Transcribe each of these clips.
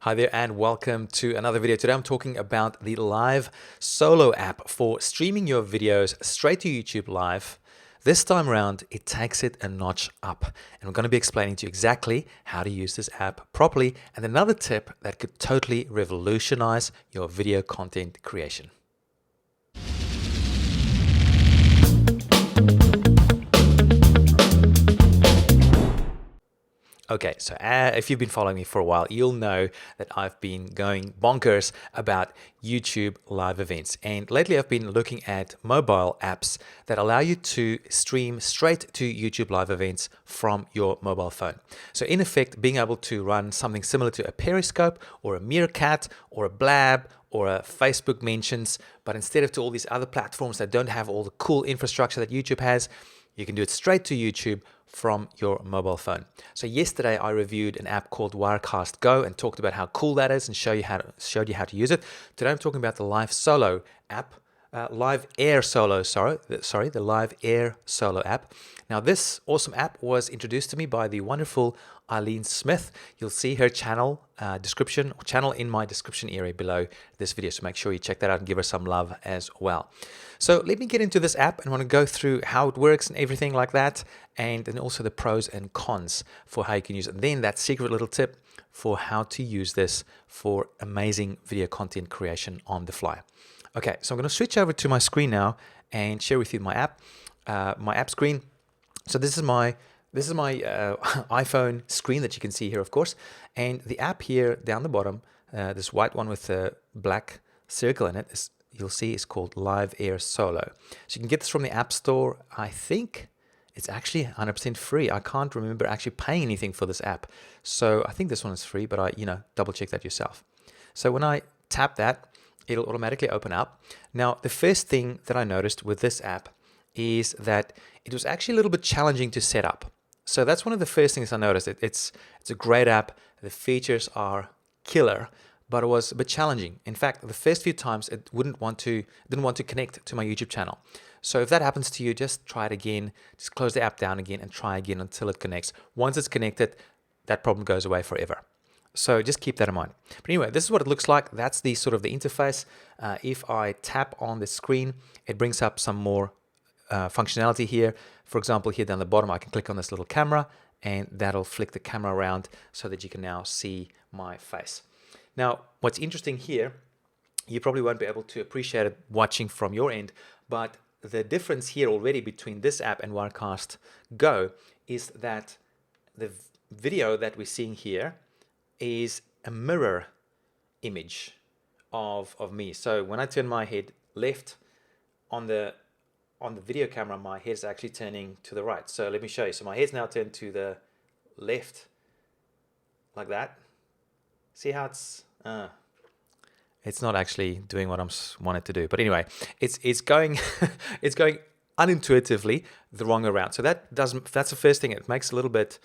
Hi there and welcome to another video. Today I'm talking about the Live Solo app for streaming your videos straight to YouTube Live. This time around, it takes it a notch up, and we're going to be explaining to you exactly how to use this app properly and another tip that could totally revolutionize your video content creation. Okay, so if you've been following me for a while, you'll know that I've been going bonkers about YouTube live events. And lately I've been looking at mobile apps that allow you to stream straight to YouTube live events from your mobile phone. So in effect, being able to run something similar to a Periscope or a Meerkat or a Blab or a Facebook Mentions, but instead of to all these other platforms that don't have all the cool infrastructure that YouTube has, you can do it straight to YouTube from your mobile phone. So yesterday I reviewed an app called Wirecast Go and talked about how cool that is and showed you how to use it. Today I'm talking about the Live Solo app, the Live Air Solo app. Now this awesome app was introduced to me by the wonderful Eileen Smith. You'll see her channel channel in my description area below this video, so make sure you check that out and give her some love as well. So let me get into this app and I want to go through how it works and everything like that, and then also the pros and cons for how you can use it. And then that secret little tip for how to use this for amazing video content creation on the fly. Okay, so I'm going to switch over to my screen now and share with you my app screen. So this is my iPhone screen that you can see here, of course, and the app here down the bottom, this white one with the black circle in it, you'll see is called Live Air Solo. So you can get this from the App Store. I think it's actually 100% free. I can't remember actually paying anything for this app. So I think this one is free, but double check that yourself. So when I tap that, it'll automatically open up. Now, the first thing that I noticed with this app is that it was actually a little bit challenging to set up. So that's one of the first things I noticed. It's a great app. The features are killer, but it was a bit challenging. In fact, the first few times it didn't want to connect to my YouTube channel. So if that happens to you, just try it again. Just close the app down again and try again until it connects. Once it's connected, that problem goes away forever. So just keep that in mind. But anyway, this is what it looks like. That's the interface. If I tap on the screen, it brings up some more functionality here. For example, here down the bottom, I can click on this little camera and that'll flick the camera around so that you can now see my face. Now, what's interesting here, you probably won't be able to appreciate it watching from your end, but the difference here already between this app and Wirecast Go is that the video that we're seeing here is a mirror image of me. So when I turn my head left on the video camera, my head's actually turning to the right. So let me show you. So my head's now turned to the left like that. See how it's not actually doing what I want it to do. But anyway, it's going it's going unintuitively the wrong way around. So that's the first thing. It makes it a little bit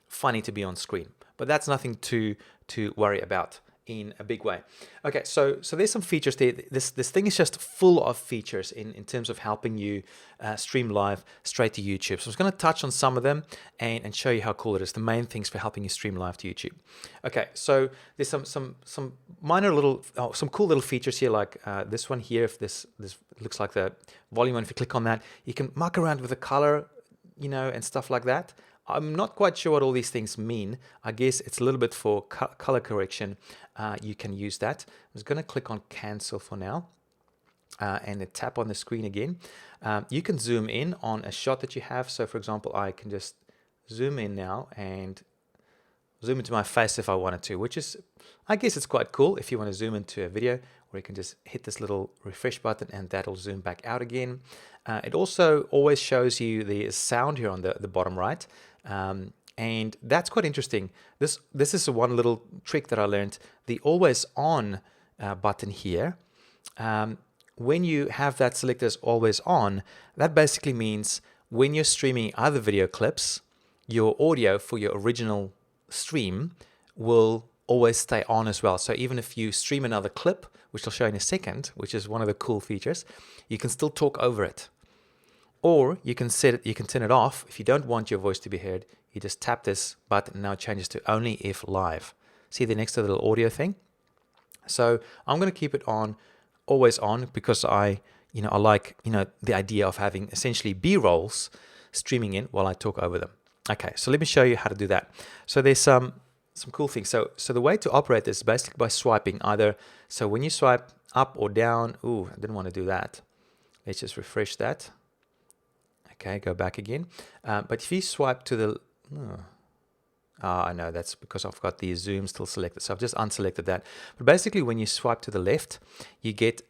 funny to be on screen, but that's nothing to worry about in a big way. Okay, so there's some features there. This thing is just full of features in terms of helping you stream live straight to YouTube. So I'm just going to touch on some of them and show you how cool it is. The main things for helping you stream live to YouTube. Okay, so there's some minor little, some cool little features here, like this one here. If this looks like the volume, and if you click on that, you can muck around with the color, and stuff like that. I'm not quite sure what all these things mean. I guess it's a little bit for color correction. You can use that. I'm just going to click on cancel for now and then tap on the screen again. You can zoom in on a shot that you have. So for example, I can just zoom in now and zoom into my face if I wanted to, which is, I guess it's quite cool if you want to zoom into a video, or you can just hit this little refresh button and that'll zoom back out again. It also always shows you the sound here on the bottom right. And that's quite interesting. This is one little trick that I learned. The always on button here, when you have that selected as always on, that basically means when you're streaming other video clips, your audio for your original stream will always stay on as well. So even if you stream another clip, which I'll show in a second, which is one of the cool features, you can still talk over it. Or you can turn it off. If you don't want your voice to be heard, you just tap this button and now it changes to only if live. See the next to the little audio thing? So I'm going to keep it on, always on, because I like, the idea of having essentially B-rolls streaming in while I talk over them. Okay, so let me show you how to do that. So there's some cool things. So the way to operate this is basically by swiping either. So when you swipe up or down, ooh, I didn't want to do that. Let's just refresh that. Okay, go back again. But if you swipe to the, I know that's because I've got the zoom still selected. So I've just unselected that. But basically when you swipe to the left, you get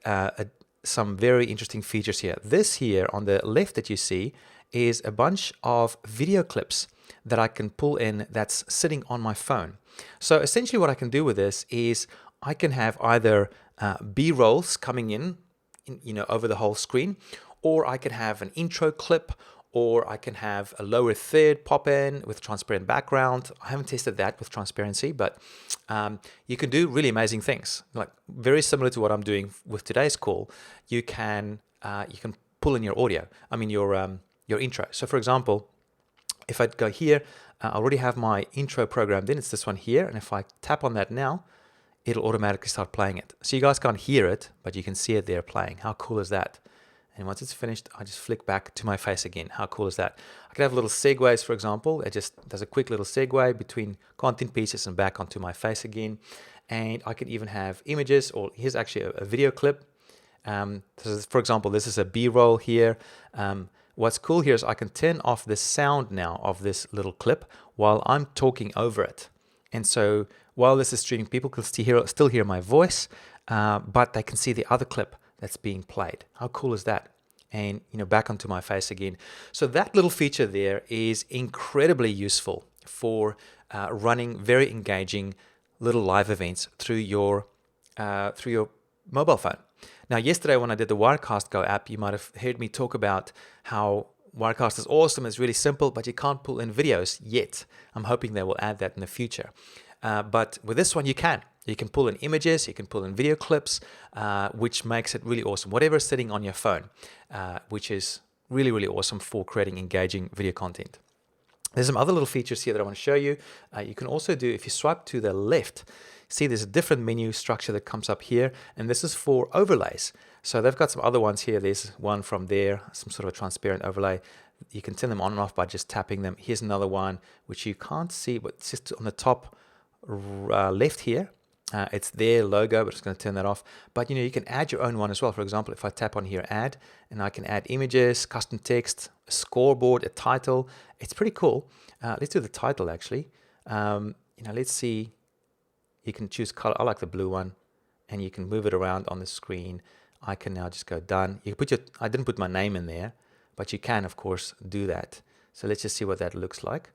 some very interesting features here. This here on the left that you see is a bunch of video clips that I can pull in that's sitting on my phone. So essentially what I can do with this is I can have either B-rolls coming in, over the whole screen, or I can have an intro clip, or I can have a lower third pop in with transparent background. I haven't tested that with transparency, but you can do really amazing things. Like very similar to what I'm doing with today's call, you can pull in your audio. I mean your intro. So for example, if I go here, I already have my intro programmed in. It's this one here, and if I tap on that now, it'll automatically start playing it. So you guys can't hear it, but you can see it there playing. How cool is that? And once it's finished, I just flick back to my face again. How cool is that? I can have little segues, for example. It just does a quick little segue between content pieces and back onto my face again. And I can even have images, or here's actually a video clip. For example, this is a B-roll here. What's cool here is I can turn off the sound now of this little clip while I'm talking over it. And so while this is streaming, people can still hear my voice, but they can see the other clip that's being played. How cool is that? And back onto my face again. So that little feature there is incredibly useful for running very engaging little live events through your mobile phone. Now, yesterday when I did the Wirecast Go app, you might have heard me talk about how Wirecast is awesome, it's really simple, but you can't pull in videos yet. I'm hoping they will add that in the future. But with this one, you can. You can pull in images, you can pull in video clips, which makes it really awesome. Whatever is sitting on your phone, which is really, really awesome for creating engaging video content. There's some other little features here that I want to show you. You can also do, if you swipe to the left, see there's a different menu structure that comes up here, and this is for overlays. So they've got some other ones here. There's one from there, some sort of a transparent overlay. You can turn them on and off by just tapping them. Here's another one, which you can't see, but it's just on the top left here. It's their logo, but it's going to turn that off. But you can add your own one as well. For example, if I tap on here, add, and I can add images, custom text, a scoreboard, a title. It's pretty cool. Let's do the title actually. Let's see. You can choose color. I like the blue one, and you can move it around on the screen. I can now just go done. You can put I didn't put my name in there, but you can of course do that. So let's just see what that looks like.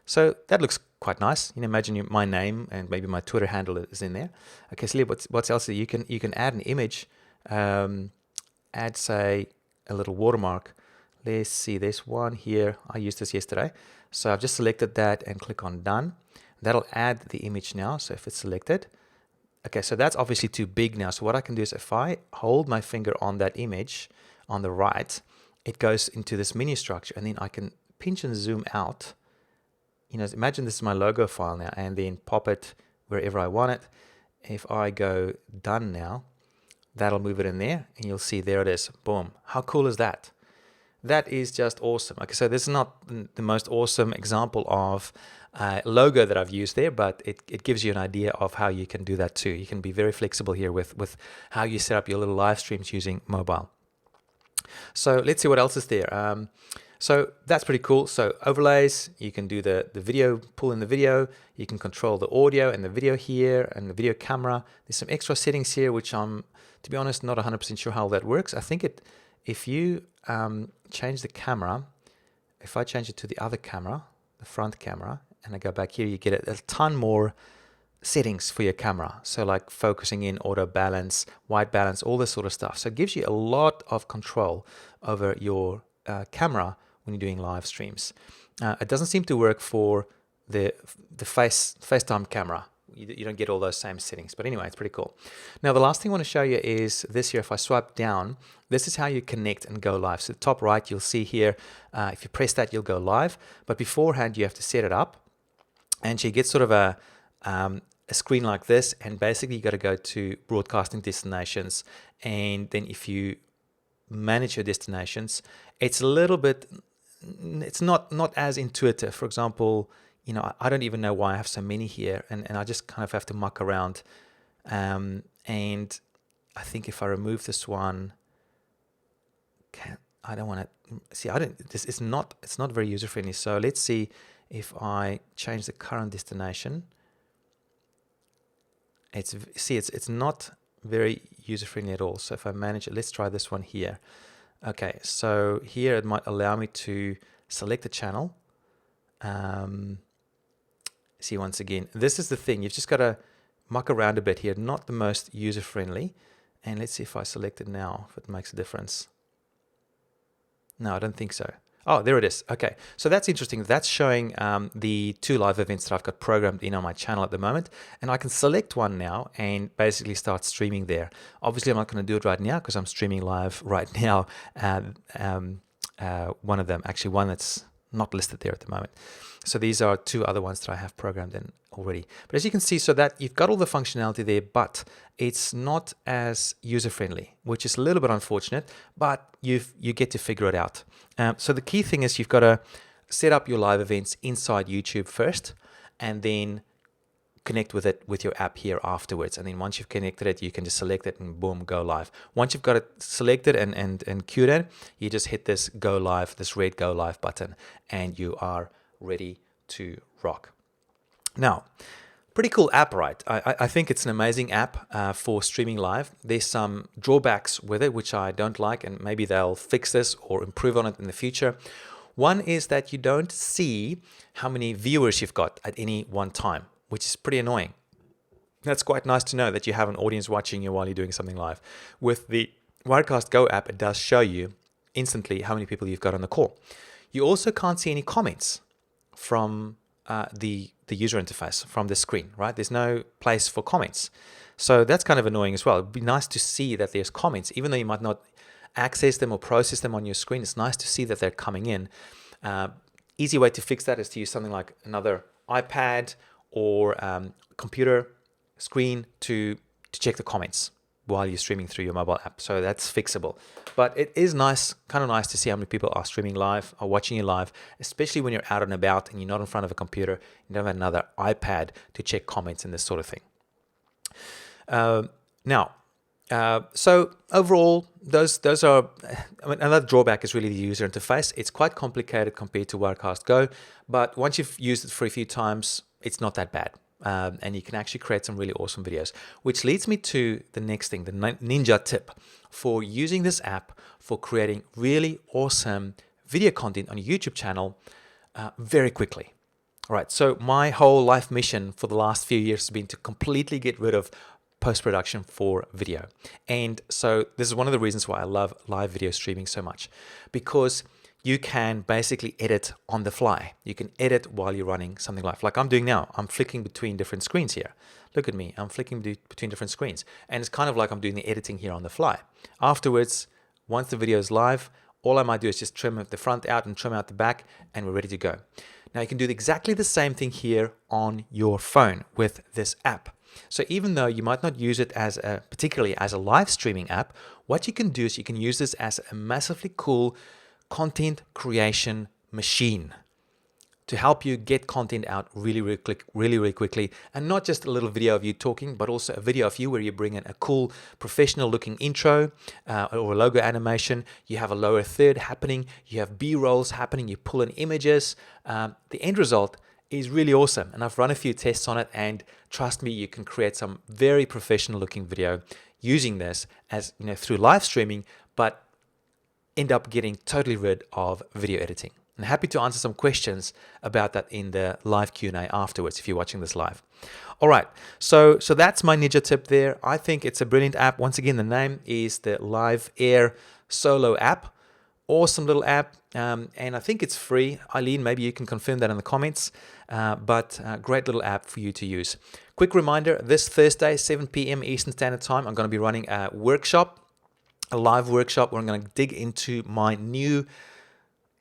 So that looks quite nice. Imagine my name and maybe my Twitter handle is in there. Okay, so what's else? You can add an image, add say a little watermark. Let's see, there's one here. I used this yesterday. So I've just selected that and click on done. That'll add the image now. So if it's selected, okay, so that's obviously too big now. So what I can do is if I hold my finger on that image on the right, it goes into this menu structure, and then I can pinch and zoom out. Imagine this is my logo file now, and then pop it wherever I want it. If I go done now, that'll move it in there, and you'll see there it is. Boom. How cool is that? That is just awesome. Okay, so this is not the most awesome example of logo that I've used there, but it gives you an idea of how you can do that too. You can be very flexible here with how you set up your little live streams using mobile. So let's see what else is there. So that's pretty cool. So overlays, you can do the video, pull in the video, you can control the audio and the video here and the video camera. There's some extra settings here, which I'm, to be honest, not 100% sure how that works. I think if you change the camera, if I change it to the other camera, the front camera, and I go back here, you get a ton more settings for your camera. So like focusing in, auto balance, white balance, all this sort of stuff. So it gives you a lot of control over your camera when you're doing live streams. It doesn't seem to work for the FaceTime camera. You don't get all those same settings, but anyway, it's pretty cool. Now the last thing I want to show you is this here. If I swipe down, this is how you connect and go live. So the top right, you'll see here, if you press that, you'll go live, but beforehand you have to set it up, and so you get sort of a a screen like this, and basically you got to go to broadcasting destinations, and then if you manage your destinations, it's a little bit, it's not as intuitive. For example, you know, I don't even know why I have so many here, and I just kind of have to muck around. And I think if I remove this one, I don't want to see. This is not. It's not very user friendly. So let's see if I change the current destination. It's not very user friendly at all. So if I manage it, let's try this one here. Okay, so here it might allow me to select a channel. See, once again, this is the thing. You've just got to muck around a bit here. Not the most user friendly. And let's see if I select it now, if it makes a difference. No, I don't think so. Oh, there it is. Okay, so that's interesting. That's showing the 2 live events that I've got programmed in on my channel at the moment. And I can select one now and basically start streaming there. Obviously, I'm not going to do it right now because I'm streaming live right now. One of them, actually one that's not listed there at the moment. So these are 2 other ones that I have programmed in already. But as you can see, so that you've got all the functionality there, but it's not as user-friendly, which is a little bit unfortunate, but you get to figure it out. So the key thing is you've got to set up your live events inside YouTube first, and then connect with it with your app here afterwards. And then once you've connected it, you can just select it and boom, go live. Once you've got it selected and queued in, you just hit this go live, this red go live button, and you are ready to rock. Now, pretty cool app, right? I think it's an amazing app for streaming live. There's some drawbacks with it, which I don't like, and maybe they'll fix this or improve on it in the future. One is that you don't see how many viewers you've got at any one time, which is pretty annoying. That's quite nice to know that you have an audience watching you while you're doing something live. With the Wirecast Go app, it does show you instantly how many people you've got on the call. You also can't see any comments from the user interface, from the screen, right? There's no place for comments. So that's kind of annoying as well. It'd be nice to see that there's comments, even though you might not access them or process them on your screen. It's nice to see that they're coming in. Easy way to fix that is to use something like another iPad or computer screen to check the comments while you're streaming through your mobile app. So that's fixable. But it is nice, kind of nice to see how many people are streaming live, are watching you live, especially when you're out and about and you're not in front of a computer, you don't have another iPad to check comments and this sort of thing. So overall, those are, I mean, another drawback is really the user interface. It's quite complicated compared to Wirecast Go, but once you've used it for a few times, it's not that bad. And you can actually create some really awesome videos, which leads me to the next thing, the ninja tip for using this app for creating really awesome video content on your YouTube channel very quickly. All right, so my whole life mission for the last few years has been to completely get rid of post-production for video. And so this is one of the reasons why I love live video streaming so much, because you can basically edit on the fly. You can edit while you're running something live, like I'm doing now. I'm flicking between different screens here. Look at me, I'm flicking between different screens. And it's kind of like I'm doing the editing here on the fly. Afterwards, once the video is live, all I might do is just trim the front out and trim out the back, and we're ready to go. Now you can do exactly the same thing here on your phone with this app. So even though you might not use it as particularly as a live streaming app, what you can do is you can use this as a massively cool content creation machine to help you get content out really quickly, and not just a little video of you talking, but also a video of you where you bring in a cool professional looking intro or a logo animation. You have a lower third happening, you have B-rolls happening, you pull in images. The end result is really awesome, and I've run a few tests on it, and trust me, you can create some very professional looking video using this as, you know, through live streaming, but end up getting totally rid of video editing. I'm happy to answer some questions about that in the live Q&A afterwards if you're watching this live. All right, so that's my ninja tip there. I think it's a brilliant app. Once again, the name is the Live Air Solo app. Awesome little app, and I think it's free. Eileen, maybe you can confirm that in the comments, but great little app for you to use. Quick reminder, this Thursday, 7 p.m. Eastern Standard Time, I'm going to be running a workshop, a live workshop where I'm going to dig into my new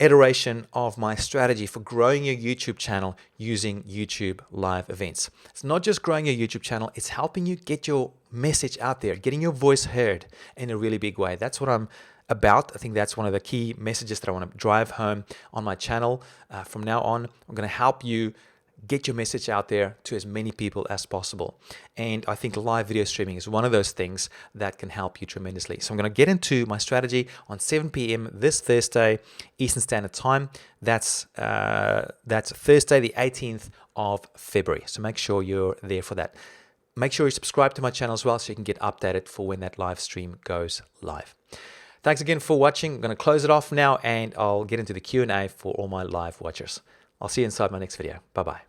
iteration of my strategy for growing your YouTube channel using YouTube live events. It's not just growing your YouTube channel, it's helping you get your message out there, getting your voice heard in a really big way. That's what I'm about. I think that's one of the key messages that I want to drive home on my channel. From now on, I'm going to help you get your message out there to as many people as possible. And I think live video streaming is one of those things that can help you tremendously. So I'm going to get into my strategy on 7 p.m. this Thursday, Eastern Standard Time. That's Thursday, the 18th of February. So make sure you're there for that. Make sure you subscribe to my channel as well so you can get updated for when that live stream goes live. Thanks again for watching. I'm going to close it off now and I'll get into the Q&A for all my live watchers. I'll see you inside my next video. Bye-bye.